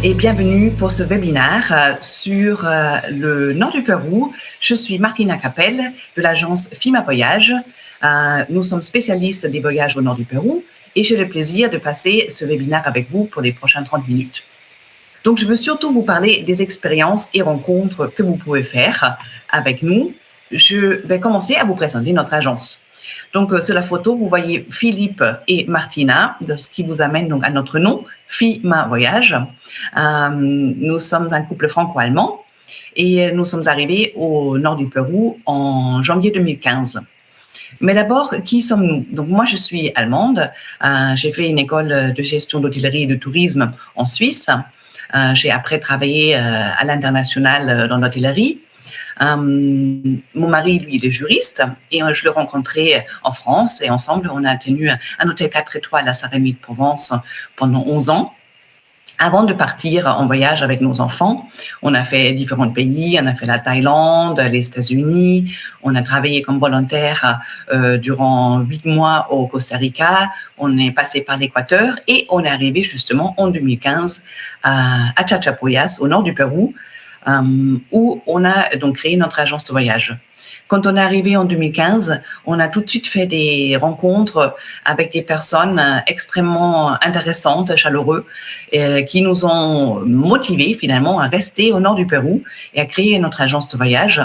et bienvenue pour ce webinaire sur le nord du Pérou. Je suis Martina Capel de l'agence FIMA Voyage. Nous sommes spécialistes des voyages au nord du Pérou et j'ai le plaisir de passer ce webinaire avec vous pour les prochaines 30 minutes. Donc, je veux surtout vous parler des expériences et rencontres que vous pouvez faire avec nous. Je vais commencer à vous présenter notre agence. Donc, sur la photo, vous voyez Philippe et Martina, ce qui vous amène donc à notre nom, FIMA Voyage. Nous sommes un couple franco-allemand et nous sommes arrivés au nord du Pérou en janvier 2015. Mais d'abord, qui sommes-nous? Donc, moi, je suis allemande. J'ai fait une école de gestion d'hôtellerie et de tourisme en Suisse. J'ai après travaillé à l'international dans l'hôtellerie. Mon mari, lui, il est juriste et je l'ai rencontré en France et ensemble, on a tenu un hôtel 4 étoiles à Saint-Rémy de Provence pendant 11 ans. Avant de partir en voyage avec nos enfants, on a fait différents pays, on a fait la Thaïlande, les États-Unis, on a travaillé comme volontaire durant 8 mois au Costa Rica, on est passé par l'Équateur et on est arrivé justement en 2015 à Chachapoyas, au nord du Pérou, où on a donc créé notre agence de voyage. Quand on est arrivé en 2015, on a tout de suite fait des rencontres avec des personnes extrêmement intéressantes, chaleureuses, qui nous ont motivés finalement à rester au nord du Pérou et à créer notre agence de voyage.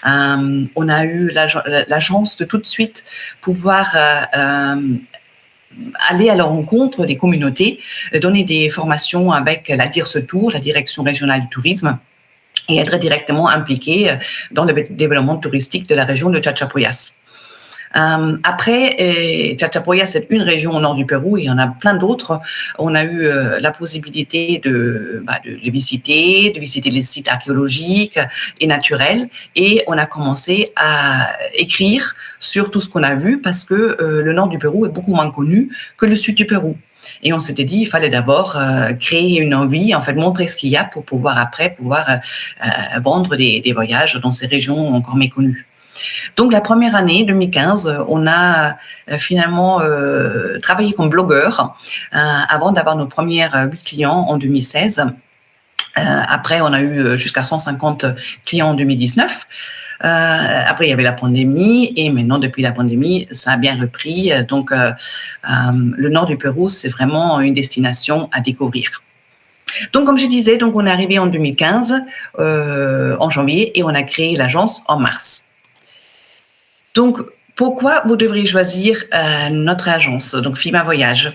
On a eu la chance de tout de suite pouvoir aller à la rencontre des communautés, donner des formations avec la DIRSE-Tour, la Direction régionale du tourisme, et être directement impliqué dans le développement touristique de la région de Chachapoyas. Après, Chachapoyas, c'est une région au nord du Pérou, et il y en a plein d'autres. On a eu la possibilité de visiter les sites archéologiques et naturels, et on a commencé à écrire sur tout ce qu'on a vu, parce que le nord du Pérou est beaucoup moins connu que le sud du Pérou. Et on s'était dit, il fallait d'abord créer une envie, en fait, montrer ce qu'il y a pour pouvoir vendre des voyages dans ces régions encore méconnues. Donc, la première année, 2015, on a finalement travaillé comme blogueur avant d'avoir nos premiers 8 clients en 2016. Après, on a eu jusqu'à 150 clients en 2019. Après, il y avait la pandémie et maintenant, depuis la pandémie, ça a bien repris. Donc, le nord du Pérou, c'est vraiment une destination à découvrir. Donc, comme je disais, donc on est arrivé en 2015, en janvier, et on a créé l'agence en mars. Donc, pourquoi vous devriez choisir notre agence, donc FIMA Voyage?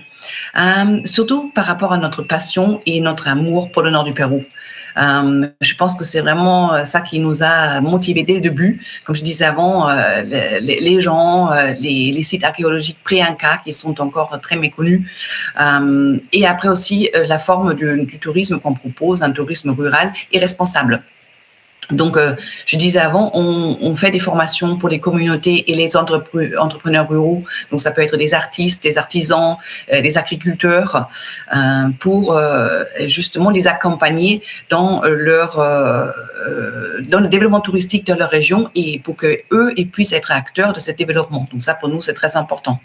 Surtout par rapport à notre passion et notre amour pour le nord du Pérou. Je pense que c'est vraiment ça qui nous a motivés dès le début. Comme je disais avant, les gens, les sites archéologiques pré-Inca qui sont encore très méconnus. Et après aussi la forme du tourisme qu'on propose, un tourisme rural et responsable. Donc, je disais avant, on fait des formations pour les communautés et les entrepreneurs ruraux. Donc, ça peut être des artistes, des artisans, des agriculteurs, pour justement les accompagner dans dans le développement touristique de leur région et pour que eux puissent être acteurs de ce développement. Donc, ça, pour nous, c'est très important.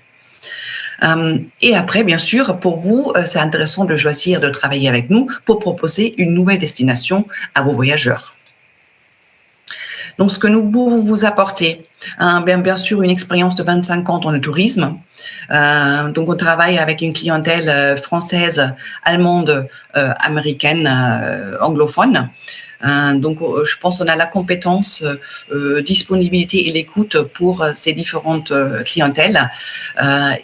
Et après, bien sûr, pour vous, c'est intéressant de choisir de travailler avec nous pour proposer une nouvelle destination à vos voyageurs. Donc, ce que nous pouvons vous apporter, bien sûr, une expérience de 25 ans dans le tourisme. Donc, on travaille avec une clientèle française, allemande, américaine, anglophone. Donc, je pense qu'on a la compétence, disponibilité et l'écoute pour ces différentes clientèles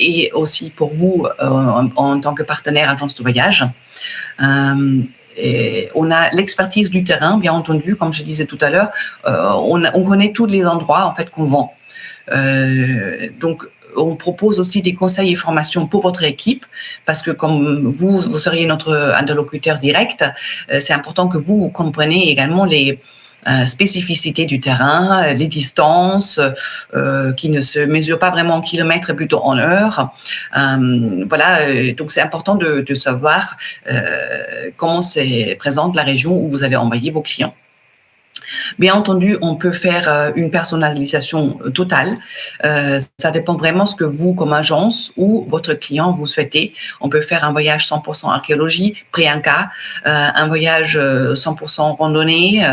et aussi pour vous en tant que partenaire agence de voyage. Et on a l'expertise du terrain, bien entendu, comme je disais tout à l'heure, on connaît tous les endroits en fait qu'on vend. Donc, on propose aussi des conseils et formations pour votre équipe, parce que comme vous seriez notre interlocuteur direct, c'est important que vous compreniez également les spécificités du terrain, les distances qui ne se mesurent pas vraiment en kilomètres, mais plutôt en heures. Voilà, donc c'est important de savoir comment se présente la région où vous allez envoyer vos clients. Bien entendu, on peut faire une personnalisation totale. Ça dépend vraiment de ce que vous, comme agence ou votre client, vous souhaitez. On peut faire un voyage 100% archéologie, Priyanka, un voyage 100% randonnée,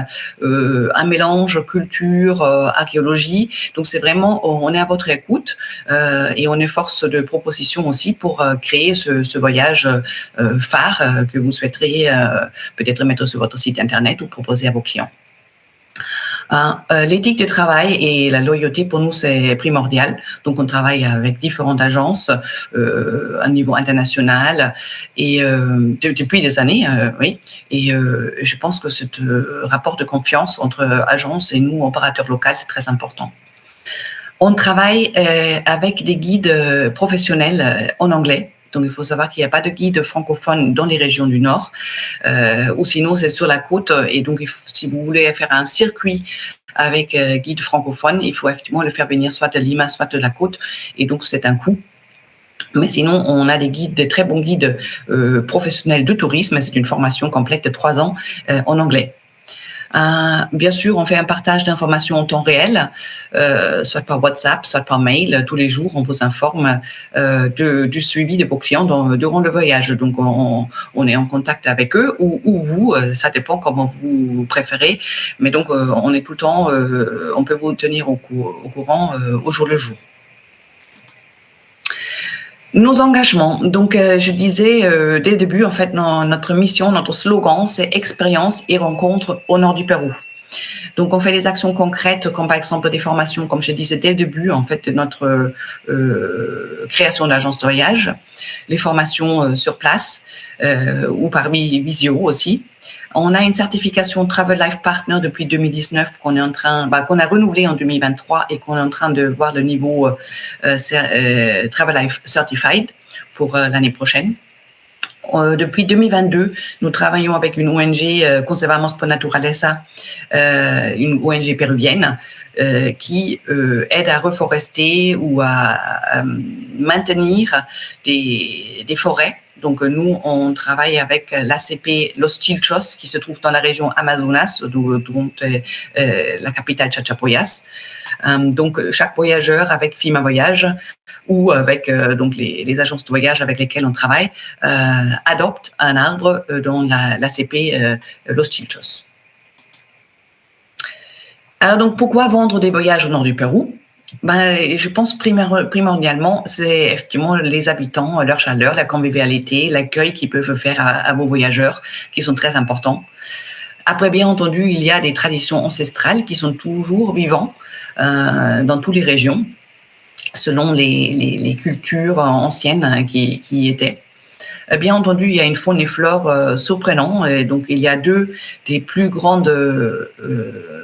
un mélange culture, archéologie. Donc, c'est vraiment, on est à votre écoute et on est force de proposition aussi pour créer ce voyage phare que vous souhaiteriez peut-être mettre sur votre site Internet ou proposer à vos clients. L'éthique de travail et la loyauté, pour nous, c'est primordial. Donc, on travaille avec différentes agences à niveau international et depuis des années, oui. Et je pense que ce rapport de confiance entre agences et nous, opérateurs locaux, c'est très important. On travaille avec des guides professionnels en anglais. Donc, il faut savoir qu'il n'y a pas de guide francophone dans les régions du Nord, ou sinon, c'est sur la côte. Et donc, si vous voulez faire un circuit avec guide francophone, il faut effectivement le faire venir soit de Lima, soit de la côte. Et donc, c'est un coût. Mais sinon, on a des très bons guides professionnels de tourisme. C'est une formation complète de 3 ans en anglais. Bien sûr, on fait un partage d'informations en temps réel, soit par WhatsApp, soit par mail. Tous les jours, on vous informe du suivi de vos clients durant le voyage. Donc, on est en contact avec eux ou vous, ça dépend comment vous préférez. Mais donc, on est tout le temps, on peut vous tenir au courant au jour le jour. Nos engagements. Donc, je disais dès le début, en fait, notre mission, notre slogan, c'est expérience et rencontre au nord du Pérou. Donc, on fait des actions concrètes, comme par exemple des formations, comme je disais dès le début, en fait, de notre création d'agence de voyage, les formations sur place ou par visio aussi. On a une certification Travel Life Partner depuis 2019 qu'on a renouvelée en 2023 et qu'on est en train de voir le niveau Travel Life Certified pour l'année prochaine. Depuis 2022, nous travaillons avec une ONG Conservamos por Naturaleza, une ONG péruvienne qui aide à reforester ou à maintenir des forêts. Donc, nous, on travaille avec l'ACP Los Chilchos, qui se trouve dans la région Amazonas, dont la capitale Chachapoyas. Donc, chaque voyageur avec FIMA Voyage ou avec donc les agences de voyage avec lesquelles on travaille adopte un arbre dans l'ACP Los Chilchos. Alors, donc, pourquoi vendre des voyages au nord du Pérou? Je pense primordialement, c'est effectivement les habitants, leur chaleur, la convivialité, l'accueil qu'ils peuvent faire à vos voyageurs, qui sont très importants. Après, bien entendu, il y a des traditions ancestrales qui sont toujours vivantes dans toutes les régions, selon les cultures anciennes qui y étaient. Bien entendu, il y a une faune et flore surprenante. Et donc, il y a 2 des plus grandes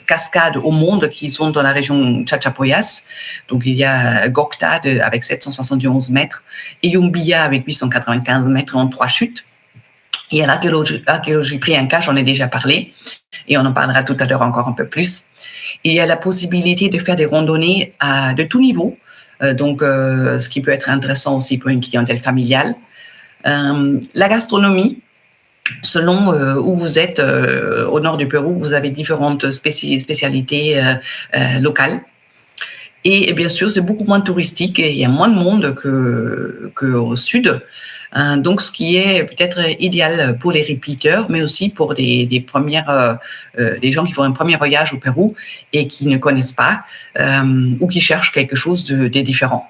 cascades au monde qui sont dans la région Chachapoyas. Donc, il y a Gocta avec 771 mètres et Yumbilla avec 895 mètres en 3 chutes. Il y a l'archéologie Priyanka, j'en ai déjà parlé, et on en parlera tout à l'heure encore un peu plus. Il y a la possibilité de faire des randonnées de tout niveau, donc ce qui peut être intéressant aussi pour une clientèle familiale. La gastronomie, selon où vous êtes au nord du Pérou, vous avez différentes spécialités locales. Et bien sûr, c'est beaucoup moins touristique et il y a moins de monde qu'au sud. Donc, ce qui est peut-être idéal pour les repeaters, mais aussi pour des gens qui font un premier voyage au Pérou et qui ne connaissent pas ou qui cherchent quelque chose de différent.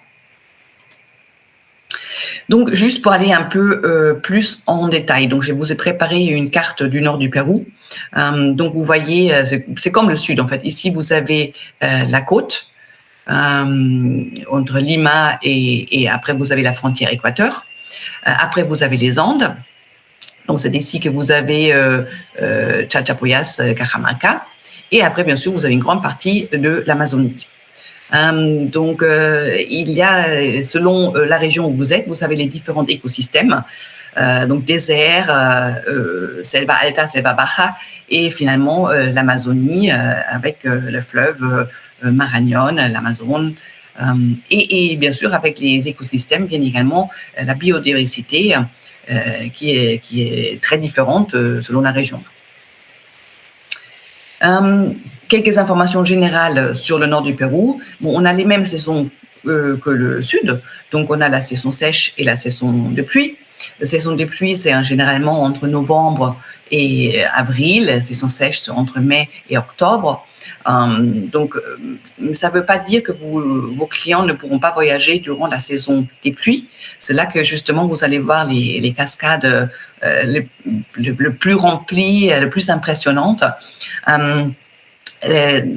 Donc, juste pour aller un peu plus en détail, donc je vous ai préparé une carte du nord du Pérou. Donc, vous voyez, c'est comme le sud en fait. Ici, vous avez la côte entre Lima et après, vous avez la frontière Équateur. Après, vous avez les Andes. Donc, c'est ici que vous avez Chachapoyas, Cajamarca. Et après, bien sûr, vous avez une grande partie de l'Amazonie. Donc, il y a, selon la région où vous êtes, vous avez les différents écosystèmes, donc désert, selva alta, selva baja, et finalement l'Amazonie avec le fleuve Marañón, l'Amazone, et bien sûr avec les écosystèmes viennent également la biodiversité qui est très différente selon la région. Quelques informations générales sur le nord du Pérou. Bon, on a les mêmes saisons que le sud, donc on a la saison sèche et la saison de pluie. La saison de pluie, c'est généralement entre novembre et avril. La saison sèche, c'est entre mai et octobre. Donc, ça ne veut pas dire que vos clients ne pourront pas voyager durant la saison des pluies. C'est là que justement vous allez voir les cascades le plus remplies, le plus impressionnantes.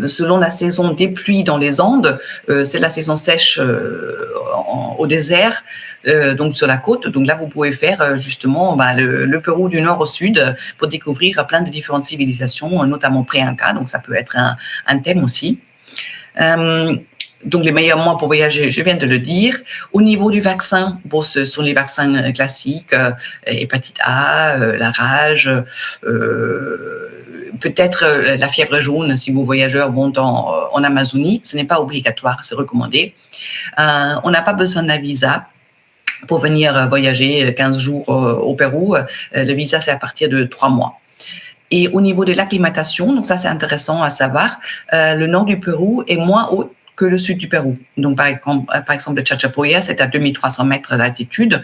Selon la saison des pluies dans les Andes, c'est la saison sèche au désert, donc sur la côte. Donc là, vous pouvez faire justement le Pérou du nord au sud pour découvrir plein de différentes civilisations, notamment pré-inca. Donc ça peut être un thème aussi. Donc, les meilleurs mois pour voyager, je viens de le dire. Au niveau du vaccin, bon, ce sont les vaccins classiques, hépatite A, la rage, peut-être la fièvre jaune si vos voyageurs vont en Amazonie. Ce n'est pas obligatoire, c'est recommandé. On n'a pas besoin d'un visa pour venir voyager 15 jours au Pérou. Le visa, c'est à partir de 3 mois. Et au niveau de l'acclimatation, donc ça, c'est intéressant à savoir, le nord du Pérou est moins haut que le sud du Pérou. Donc, par exemple, le Chachapoya, c'est à 2300 mètres d'altitude,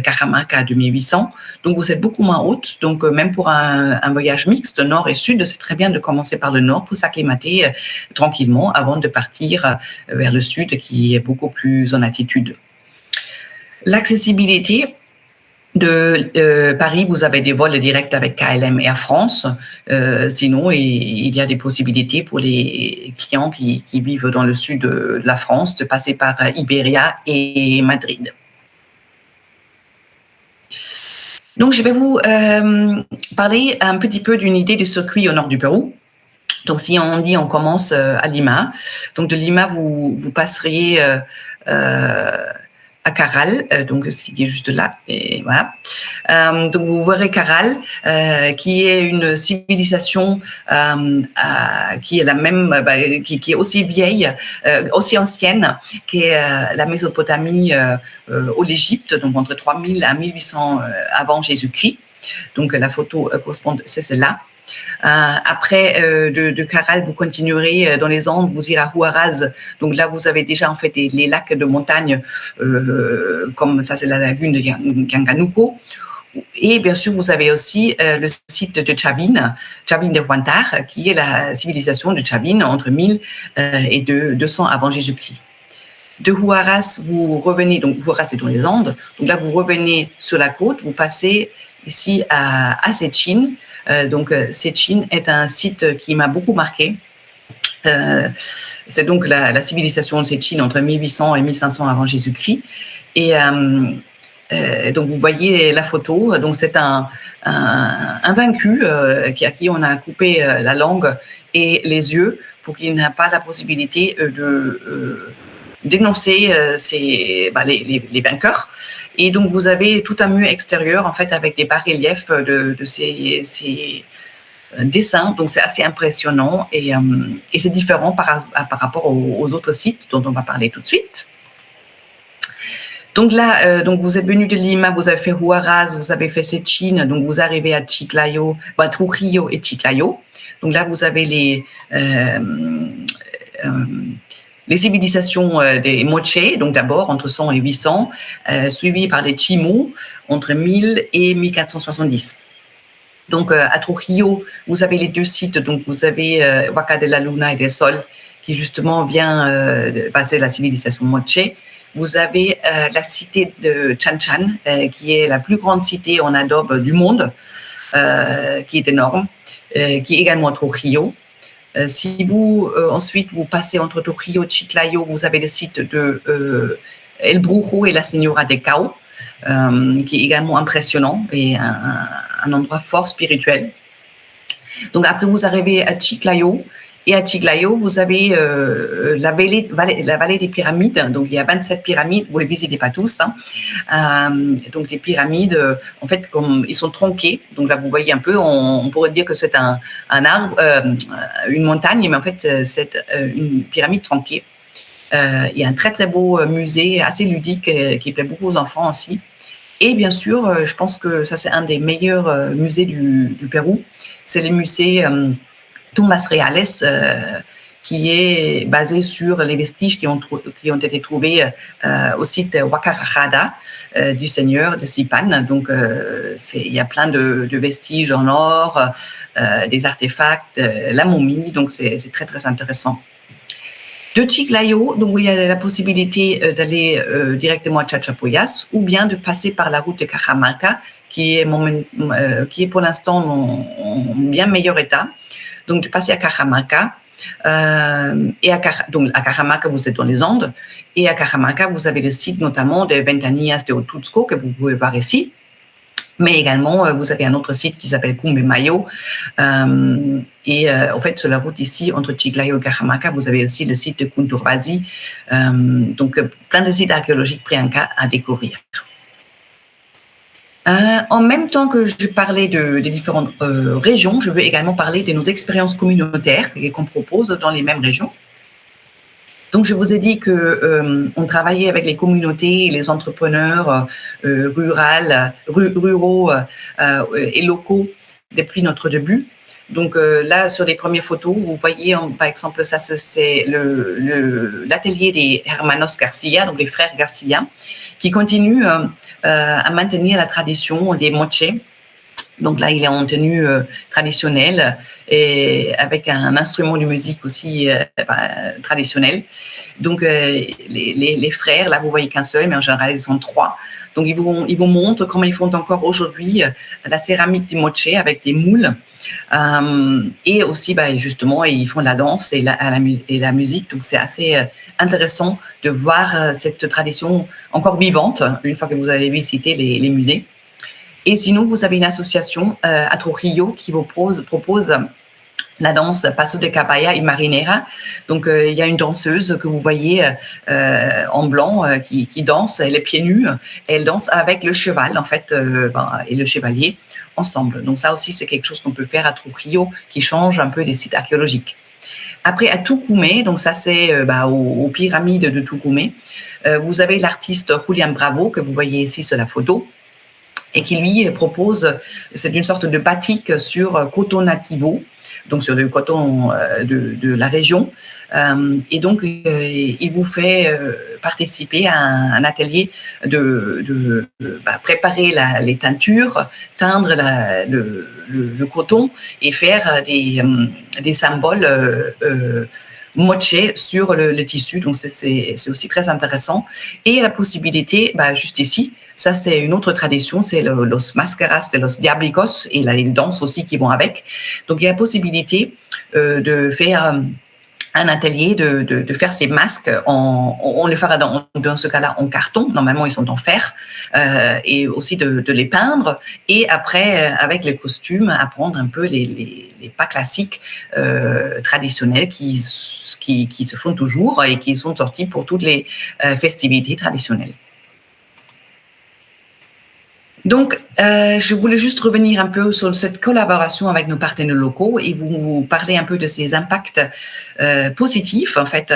Cajamarca à 2800. Donc, vous êtes beaucoup moins haute. Donc, même pour un voyage mixte, nord et sud, c'est très bien de commencer par le nord pour s'acclimater tranquillement avant de partir vers le sud qui est beaucoup plus en altitude. L'accessibilité, de Paris, vous avez des vols directs avec KLM Air France. Sinon, il y a des possibilités pour les clients qui vivent dans le sud de la France de passer par Iberia et Madrid. Donc, je vais vous parler un petit peu d'une idée de circuit au nord du Pérou. Donc, si on commence à Lima, donc de Lima, vous passeriez à Caral, donc ce qui est juste là, et voilà. Donc vous verrez Caral, qui est une civilisation qui est la même, qui est aussi vieille, aussi ancienne qu'est la Mésopotamie ou l'Égypte, donc entre 3000 à 1800 avant Jésus-Christ. Donc la photo correspond, c'est celle-là. Après de Caral, vous continuerez dans les Andes, vous irez à Huaraz. Donc là, vous avez déjà en fait les lacs de montagne, comme ça, c'est la lagune de Yanganuco. Et bien sûr, vous avez aussi le site de Chavin de Huantar, qui est la civilisation de Chavin entre 1000 et 200 avant Jésus-Christ. De Huaraz, vous revenez, donc Huaraz c'est dans les Andes. Donc là, vous revenez sur la côte, vous passez ici à Sechin. Donc, Sechin est un site qui m'a beaucoup marqué. C'est donc la civilisation de Sechin entre 1800 et 1500 avant Jésus-Christ. Et donc, vous voyez la photo. Donc, c'est un vaincu à qui on a coupé la langue et les yeux pour qu'il n'ait pas la possibilité de dénoncer les vainqueurs. Et donc, vous avez tout un mur extérieur, en fait, avec des bas-reliefs de ces dessins. Donc, c'est assez impressionnant et c'est différent par rapport aux autres sites dont on va parler tout de suite. Donc là, donc vous êtes venu de Lima, vous avez fait Huaraz, vous avez fait Sechin, donc vous arrivez à Chiclayo, Trujillo et Chiclayo. Donc là, vous avez les civilisations des Moche, donc d'abord entre 100 et 800, suivies par les Chimú entre 1000 et 1470. Donc à Trujillo, vous avez les deux sites, donc vous avez Huaca de la Luna et del Sol, qui justement vient passer la civilisation Moche. Vous avez la cité de Chan Chan, qui est la plus grande cité en adobe du monde, qui est énorme, qui est également à Trujillo. Si vous ensuite vous passez entre Trujillo et Chiclayo, vous avez le site de El Brujo et la Señora de Cao, qui est également impressionnant et un endroit fort spirituel. Donc après vous arrivez à Chiclayo. Et à Chiclayo, vous avez la vallée des pyramides. Donc, il y a 27 pyramides. Vous ne les visitez pas tous. Donc, les pyramides, en fait, comme ils sont tronqués. Donc, là, vous voyez un peu, on pourrait dire que c'est un arbre, une montagne, mais en fait, c'est une pyramide tronquée. Il y a un très, très beau musée, assez ludique, qui plaît beaucoup aux enfants aussi. Et bien sûr, je pense que ça, c'est un des meilleurs musées du Pérou. C'est le musée Tumbas Reales, qui est basé sur les vestiges qui ont été trouvés au site Huacarajada du seigneur de Sipan. Donc, il y a plein de vestiges en or, des artefacts, la momie, donc c'est très, très intéressant. De Chiclayo, donc il y a la possibilité d'aller directement à Chachapoyas ou bien de passer par la route de Cajamarca, qui est pour l'instant en bien meilleur état. Donc, de passer à Cajamarca. Donc à Cajamarca, vous êtes dans les Andes, et à Cajamarca, vous avez le site notamment des Ventanillas de Otuzco que vous pouvez voir ici, mais également vous avez un autre site qui s'appelle Cumbemayo, en fait sur la route ici entre Chiclayo et Cajamarca, vous avez aussi le site de Kunturbazi, donc plein de sites archéologiques pré-incas à découvrir. En même temps que je parlais des différentes régions, je veux également parler de nos expériences communautaires qu'on propose dans les mêmes régions. Donc, je vous ai dit qu'on travaillait avec les communautés et les entrepreneurs ruraux et locaux depuis notre début. Donc là, sur les premières photos, vous voyez, par exemple, ça c'est l'atelier des Hermanos Garcia, donc les frères Garcia, qui continuent à maintenir la tradition des moches. Donc là, il est en tenue traditionnelle et avec un instrument de musique aussi traditionnel. Donc les frères, là vous voyez qu'un seul, mais en général ils sont 3. Donc ils vous montrent comment ils font encore aujourd'hui la céramique des moches avec des moules. Et aussi, justement, ils font la danse et la musique. Donc, c'est assez intéressant de voir cette tradition encore vivante une fois que vous avez visité les musées. Et sinon, vous avez une association à Trujillo qui vous propose la danse Paso de Caballa et Marinera. Donc, il y a une danseuse que vous voyez en blanc qui danse, elle est pieds nus, et elle danse avec le cheval, en fait, et le chevalier ensemble. Donc, ça aussi, c'est quelque chose qu'on peut faire à Trujillo qui change un peu des sites archéologiques. Après, à Tucumé, donc ça, c'est aux pyramides de Tucumé, vous avez l'artiste Julian Bravo que vous voyez ici sur la photo, et qui lui propose, c'est une sorte de batik sur coton nativo, donc sur le coton de la région, et donc il vous fait participer à un atelier de préparer les teintures, teindre le coton et faire des symboles moché sur le tissu, donc c'est aussi très intéressant. Et la possibilité, juste ici, ça c'est une autre tradition, c'est los máscaras de los diablicos et les danses aussi qui vont avec. Donc il y a la possibilité de faire un atelier de faire ces masques, on les fera dans ce cas-là en carton, normalement ils sont en fer, et aussi de les peindre, et après avec les costumes apprendre un peu les pas classiques traditionnels qui se font toujours et qui sont sortis pour toutes les festivités traditionnelles. Donc, je voulais juste revenir un peu sur cette collaboration avec nos partenaires locaux et vous parler un peu de ces impacts positifs, en fait,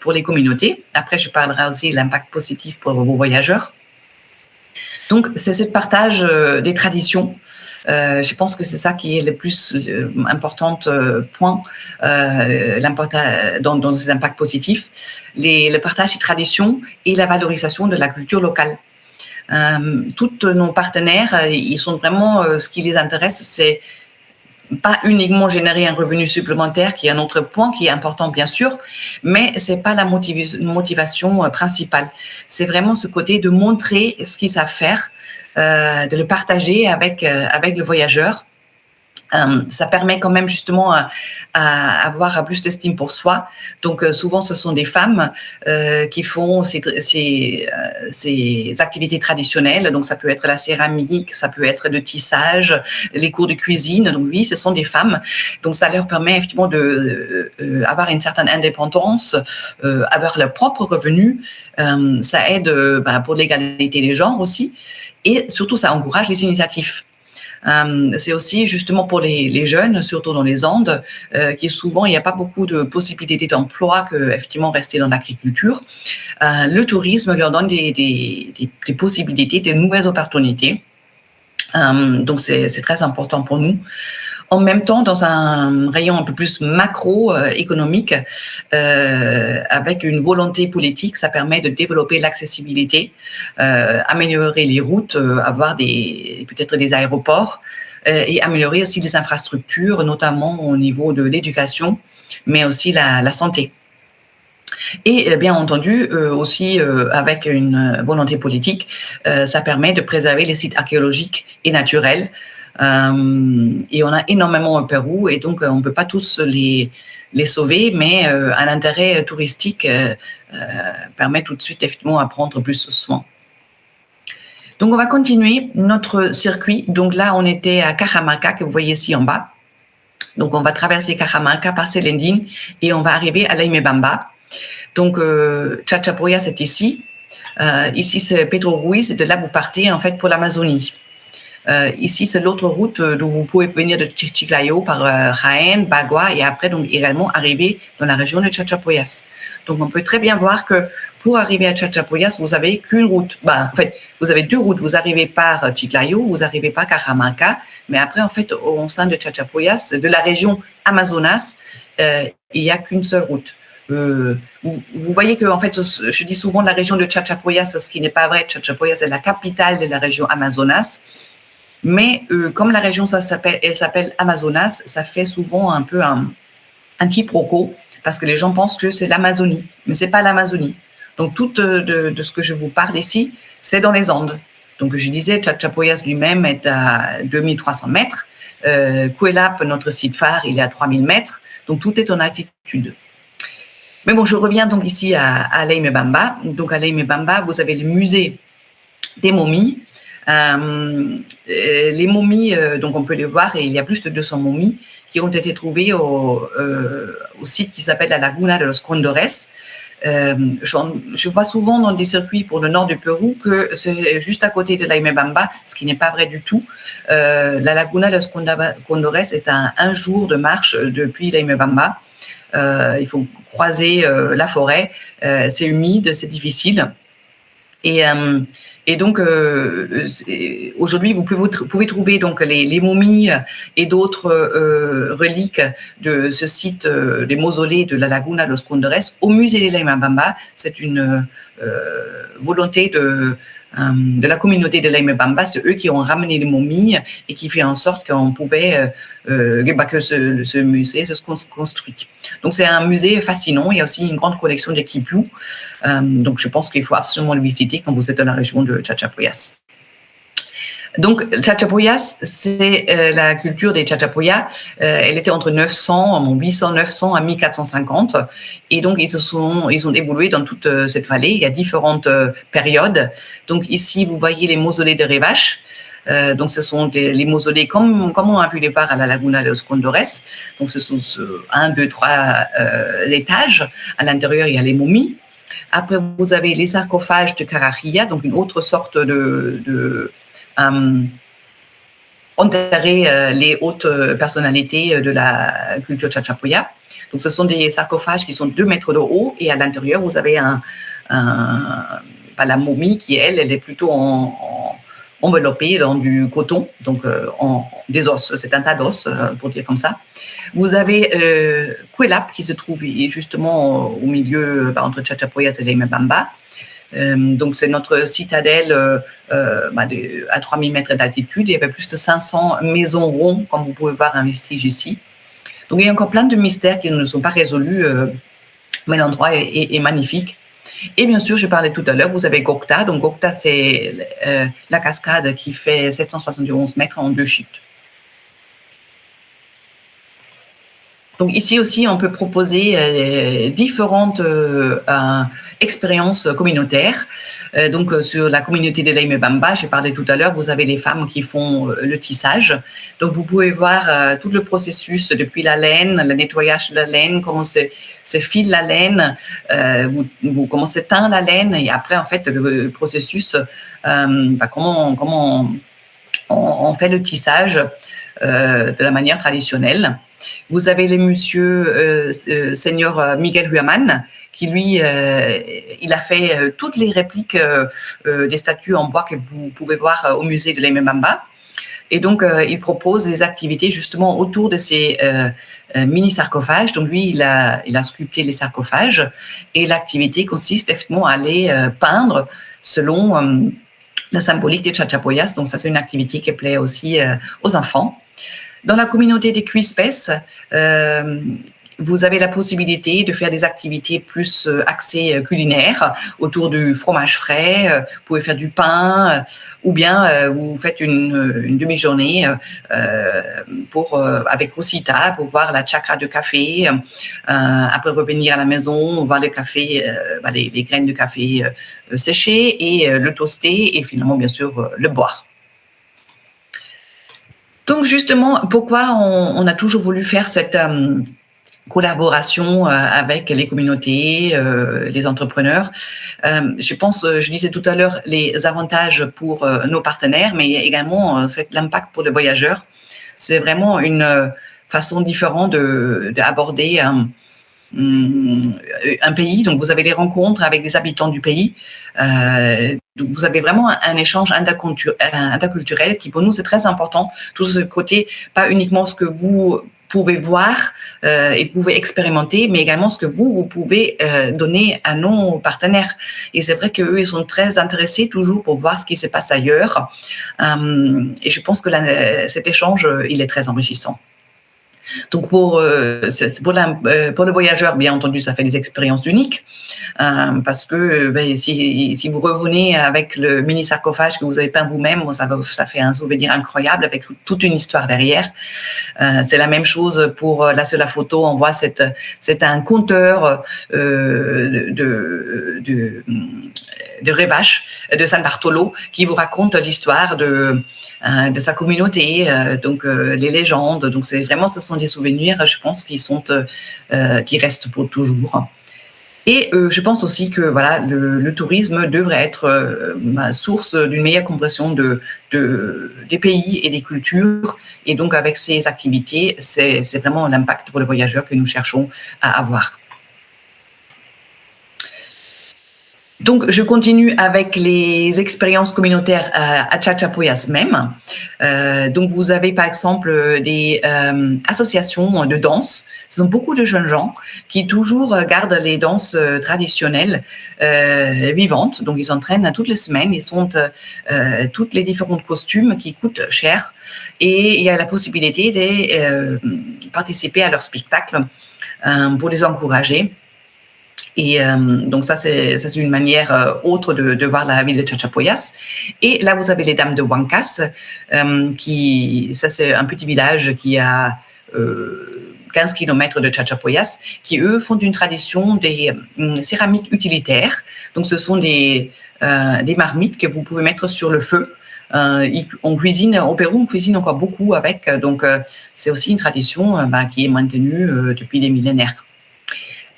pour les communautés. Après, je parlerai aussi de l'impact positif pour vos voyageurs. Donc, c'est ce partage des traditions. Je pense que c'est ça qui est le plus important point dans cet impact positif, le partage des traditions et la valorisation de la culture locale. Tous nos partenaires, ils sont vraiment, ce qui les intéresse, c'est pas uniquement générer un revenu supplémentaire, qui est un autre point qui est important bien sûr, mais c'est pas la motivation principale. C'est vraiment ce côté de montrer ce qu'ils savent faire, de le partager avec le voyageur. Ça permet quand même justement à avoir plus d'estime pour soi. Donc souvent ce sont des femmes qui font ces activités traditionnelles. Donc ça peut être la céramique, ça peut être le tissage, les cours de cuisine. Donc oui, ce sont des femmes. Donc ça leur permet effectivement avoir une certaine indépendance, avoir leur propre revenu. Ça aide pour l'égalité des genres aussi. Et surtout, ça encourage les initiatives. C'est aussi justement pour les jeunes, surtout dans les Andes, qui souvent il n'y a pas beaucoup de possibilités d'emploi que effectivement rester dans l'agriculture. Le tourisme leur donne des possibilités, de nouvelles opportunités. Donc c'est très important pour nous. en même temps dans un rayon un peu plus macro-économique, avec une volonté politique, ça permet de développer l'accessibilité, améliorer les routes, avoir peut-être des aéroports, et améliorer aussi les infrastructures, notamment au niveau de l'éducation, mais aussi la santé. Et bien entendu, aussi avec une volonté politique, ça permet de préserver les sites archéologiques et naturels. Et on a énormément au Pérou, et donc on ne peut pas tous les sauver, mais un intérêt touristique permet tout de suite effectivement à prendre plus soin. Donc on va continuer notre circuit. Donc là, on était à Cajamarca, que vous voyez ici en bas. Donc on va traverser Cajamarca, passer l'Endine, et on va arriver à Laimebamba. Donc Chachapoyas c'est ici. Ici c'est Pedro Ruiz, et de là vous partez en fait pour l'Amazonie. Ici c'est l'autre route d'où vous pouvez venir de Chiclayo par Jaén, Bagua, et après donc également arriver dans la région de Chachapoyas. Donc on peut très bien voir que pour arriver à Chachapoyas, vous n'avez qu'une route. En fait, vous avez deux routes. Vous arrivez par Chiclayo, vous arrivez par Cajamarca, mais après en fait au sein de Chachapoyas, de la région Amazonas, il n'y a qu'une seule route. Vous voyez que en fait, je dis souvent la région de Chachapoyas, ce qui n'est pas vrai. Chachapoyas est la capitale de la région Amazonas, mais comme la région elle s'appelle Amazonas, ça fait souvent un peu un quiproquo, parce que les gens pensent que c'est l'Amazonie, mais c'est pas l'Amazonie. Donc tout de ce que je vous parle ici, c'est dans les Andes. Donc je disais, Chachapoyas lui-même est à 2300 mètres. Cuelap, notre site phare, il est à 3000 mètres. Donc tout est en altitude. Mais bon, je reviens donc ici à Laimebamba. Donc à Laimebamba, vous avez le musée des momies. Les momies, donc on peut les voir, et il y a plus de 200 momies qui ont été trouvées au site qui s'appelle la Laguna de los Condores. Je vois souvent dans des circuits pour le nord du Pérou que c'est juste à côté de Laimebamba, ce qui n'est pas vrai du tout. La Laguna de los Condores est un jour de marche depuis Laimebamba. Il faut croiser la forêt, c'est humide, c'est difficile. Et donc, aujourd'hui, vous pouvez trouver donc les momies et d'autres reliques de ce site, des mausolées de la Laguna de los Condores, au musée de Laimebamba. C'est une volonté de la communauté de Laimebamba. C'est eux qui ont ramené les momies et qui fait en sorte qu'on pouvait que ce musée se construit. Donc c'est un musée fascinant. Il y a aussi une grande collection de quiplous. Donc je pense qu'il faut absolument le visiter quand vous êtes dans la région de Chachapoyas. Donc Chachapoyas, c'est la culture des Chachapoyas. Elle était entre 800-900 à 1450, et donc ils ont évolué dans toute cette vallée. Il y a différentes périodes. Donc ici vous voyez les mausolées de Revache. Donc ce sont les mausolées comme on a pu les voir à la Laguna de los Condores. Donc ce sont 1, 2, 3 étages. À l'intérieur il y a les momies. Après vous avez les sarcophages de Carajilla, donc une autre sorte de enterrer les hautes personnalités de la culture Chachapoya. Donc ce sont des sarcophages qui sont 2 mètres de haut, et à l'intérieur vous avez la momie qui elle est plutôt enveloppée dans du coton, donc des os, c'est un tas d'os pour dire comme ça. Vous avez Cuelap qui se trouve justement au milieu entre Chachapoyas et Laimebamba. Donc c'est notre citadelle à 3000 mètres d'altitude. Il y avait plus de 500 maisons rondes, comme vous pouvez voir un vestige ici. Donc il y a encore plein de mystères qui ne sont pas résolus, mais l'endroit est magnifique. Et bien sûr, je parlais tout à l'heure, vous avez Gocta. Donc Gocta, c'est la cascade qui fait 771 mètres en 2 chutes. Donc ici aussi, on peut proposer différentes expériences communautaires. Donc sur la communauté de Laimebamba, j'ai parlé tout à l'heure, vous avez les femmes qui font le tissage. Donc vous pouvez voir tout le processus depuis la laine, le nettoyage de la laine, comment se file la laine, comment se teint la laine, et après en fait le processus, comment on fait le tissage de la manière traditionnelle. Vous avez le monsieur Seigneur Miguel Huaman, qui lui, il a fait toutes les répliques des statues en bois que vous pouvez voir au musée de Laimebamba. Et donc, il propose des activités justement autour de ces mini-sarcophages. Donc, lui, il a sculpté les sarcophages. Et l'activité consiste effectivement à aller peindre selon la symbolique des chachapoyas. Donc, ça, c'est une activité qui plaît aussi aux enfants. Dans la communauté des Quispeces, vous avez la possibilité de faire des activités plus axées culinaires autour du fromage frais. Vous pouvez faire du pain ou bien vous faites une demi-journée avec Rosita pour voir la chakra de café. Après revenir à la maison, voir le café, les graines de café séchées et le toaster et finalement bien sûr le boire. Donc justement, pourquoi on a toujours voulu faire cette collaboration avec les communautés, les entrepreneurs. Je disais tout à l'heure les avantages pour nos partenaires, mais également l'impact pour les voyageurs. C'est vraiment une façon différente d'aborder un pays. Donc, vous avez des rencontres avec des habitants du pays. Donc, vous avez vraiment un échange interculturel qui, pour nous, c'est très important. Tout ce côté, pas uniquement ce que vous pouvez voir et pouvez expérimenter, mais également ce que vous pouvez donner à nos partenaires. Et c'est vrai qu'eux, ils sont très intéressés toujours pour voir ce qui se passe ailleurs. Et je pense que cet échange, il est très enrichissant. Donc pour le voyageur, bien entendu, ça fait des expériences uniques parce que si vous revenez avec le mini sarcophage que vous avez peint vous-même, ça fait un souvenir incroyable avec toute une histoire derrière. C'est la même chose pour là sur la photo, on voit c'est un conteur de Revache, de San Bartolo, qui vous raconte l'histoire de sa communauté, les légendes. Donc ce sont des souvenirs, je pense, qui restent pour toujours. Et je pense aussi que voilà, le tourisme devrait être source d'une meilleure compréhension des pays et des cultures. Et donc avec ces activités, c'est vraiment l'impact pour les voyageurs que nous cherchons à avoir. Donc, je continue avec les expériences communautaires à Chachapoyas même. Donc, vous avez par exemple des associations de danse. Ce sont beaucoup de jeunes gens qui toujours gardent les danses traditionnelles vivantes. Donc, ils s'entraînent toutes les semaines. Ils sont tous les différents costumes qui coûtent cher. Et il y a la possibilité de participer à leur spectacle pour les encourager. Et donc ça c'est une manière autre de voir la ville de Chachapoyas. Et là vous avez les dames de Huancas, ça c'est un petit village qui a 15 km de Chachapoyas, qui eux font une tradition des céramiques utilitaires. Donc ce sont des marmites que vous pouvez mettre sur le feu. On cuisine au Pérou, on cuisine encore beaucoup avec. Donc c'est aussi une tradition qui est maintenue depuis des millénaires.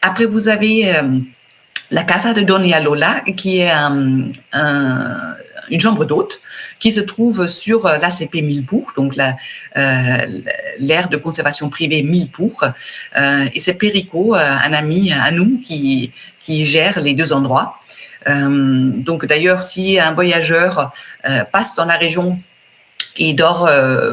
Après, vous avez la Casa de Doña Lola, qui est une chambre d'hôte qui se trouve sur l'ACP Milpour, donc l'aire de conservation privée Milpour. Et c'est Perico, un ami à nous, qui gère les deux endroits. Donc d'ailleurs, si un voyageur passe dans la région et dort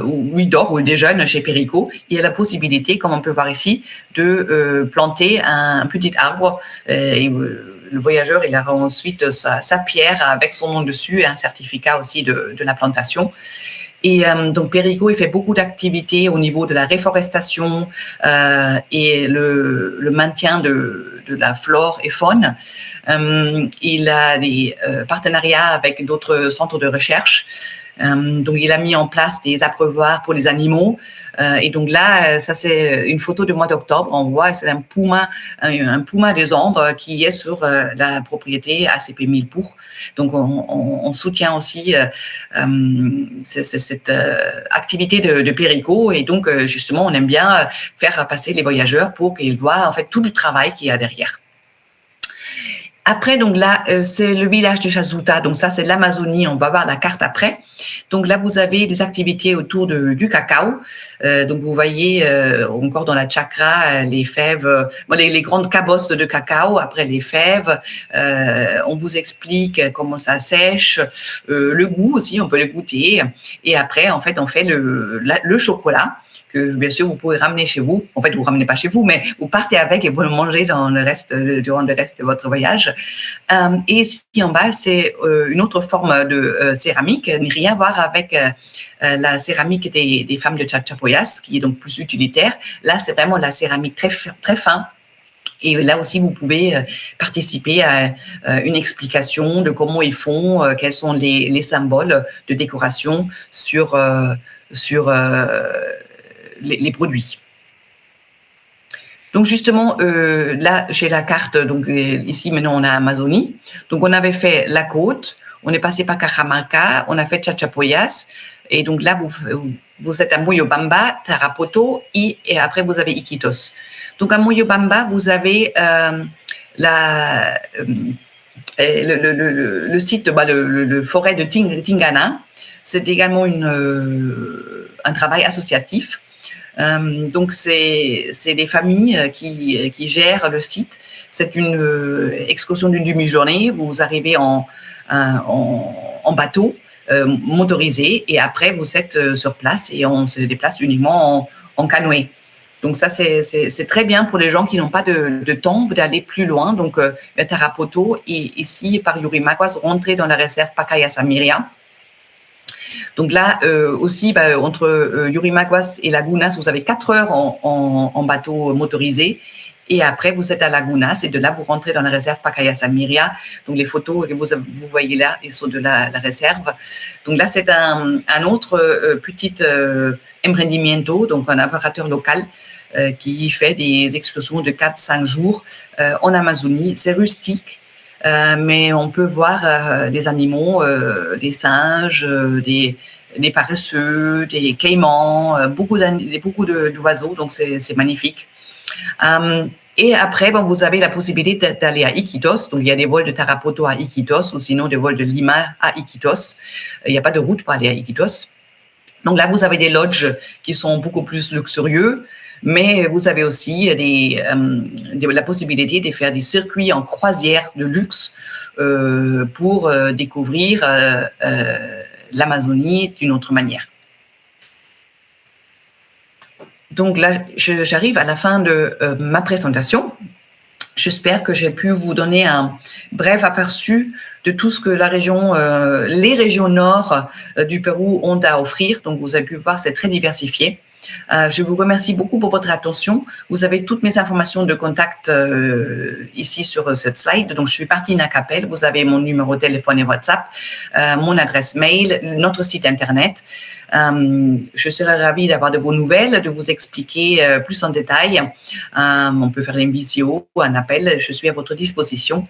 ou déjeune chez Perico, il y a la possibilité, comme on peut voir ici, de planter un petit arbre. Et le voyageur, il aura ensuite sa pierre avec son nom dessus et un certificat aussi de la plantation. Et donc Perico, il fait beaucoup d'activités au niveau de la réforestation et le maintien de la flore et faune. Il a des partenariats avec d'autres centres de recherche. Donc, il a mis en place des abreuvoirs pour les animaux. Et donc là, ça c'est une photo du mois d'octobre. On voit, c'est un puma des Andes qui est sur la propriété ACP Milpour. Donc, on soutient aussi cette activité de Perico. Et donc, justement, on aime bien faire passer les voyageurs pour qu'ils voient en fait tout le travail qu'il y a derrière. Après, donc là, c'est le village de Chazuta. Donc ça, c'est l'Amazonie. On va voir la carte après. Donc là, vous avez des activités autour du cacao. Donc vous voyez encore dans la chakra les fèves, les grandes cabosses de cacao. Après les fèves, on vous explique comment ça sèche, le goût aussi, on peut le goûter. Et après, en fait, on fait le chocolat, que bien sûr vous pouvez ramener chez vous. En fait, vous ne ramenez pas chez vous, mais vous partez avec et vous le mangez durant le reste de votre voyage. Et ici en bas, c'est une autre forme de céramique, n'a rien à voir avec la céramique des femmes de Chachapoyas, qui est donc plus utilitaire. Là, c'est vraiment la céramique très, très fin. Et là aussi, vous pouvez participer à une explication de comment ils font, quels sont les symboles de décoration sur les produits. Donc justement, là, chez la carte, donc ici maintenant on a Amazonie. Donc on avait fait la côte, on est passé par Cajamarca, on a fait Chachapoyas, et donc là vous êtes à Moyobamba, Tarapoto, et après vous avez Iquitos. Donc à Moyobamba, vous avez le site, le forêt de Tingana. C'est également un travail associatif. Donc c'est des familles qui gèrent le site. C'est une excursion d'une demi-journée. Vous arrivez en bateau motorisé et après vous êtes sur place et on se déplace uniquement en canoë. Donc ça c'est très bien pour les gens qui n'ont pas de temps d'aller plus loin. Donc Tarapoto et ici par Yurimaguas, rentrer dans la réserve Pacaya-Samiria. Donc là aussi, entre Yurimaguas et Lagunas, vous avez 4 heures en bateau motorisé. Et après, vous êtes à Lagunas et de là, vous rentrez dans la réserve Pacaya-Samiria. Donc les photos que vous voyez là, ils sont de la réserve. Donc là, c'est un autre petit emprendimiento, donc un opérateur local qui fait des excursions de 4-5 jours en Amazonie. C'est rustique. Mais on peut voir des animaux, des singes, des paresseux, des caïmans, beaucoup d'oiseaux, donc c'est magnifique. Et après, vous avez la possibilité d'aller à Iquitos. Donc, il y a des vols de Tarapoto à Iquitos ou sinon des vols de Lima à Iquitos. Il n'y a pas de route pour aller à Iquitos. Donc là, vous avez des lodges qui sont beaucoup plus luxurieux. Mais vous avez aussi la possibilité de faire des circuits en croisière de luxe pour découvrir l'Amazonie d'une autre manière. Donc là, j'arrive à la fin de ma présentation. J'espère que j'ai pu vous donner un bref aperçu de tout ce que les régions nord du Pérou ont à offrir. Donc, vous avez pu voir, c'est très diversifié. Je vous remercie beaucoup pour votre attention. Vous avez toutes mes informations de contact ici sur cette slide. Donc, je suis Martina Capel. Vous avez mon numéro de téléphone et WhatsApp, mon adresse mail, notre site Internet. Je serais ravie d'avoir de vos nouvelles, de vous expliquer plus en détail. On peut faire une visio, un appel. Je suis à votre disposition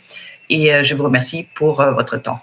et je vous remercie pour votre temps.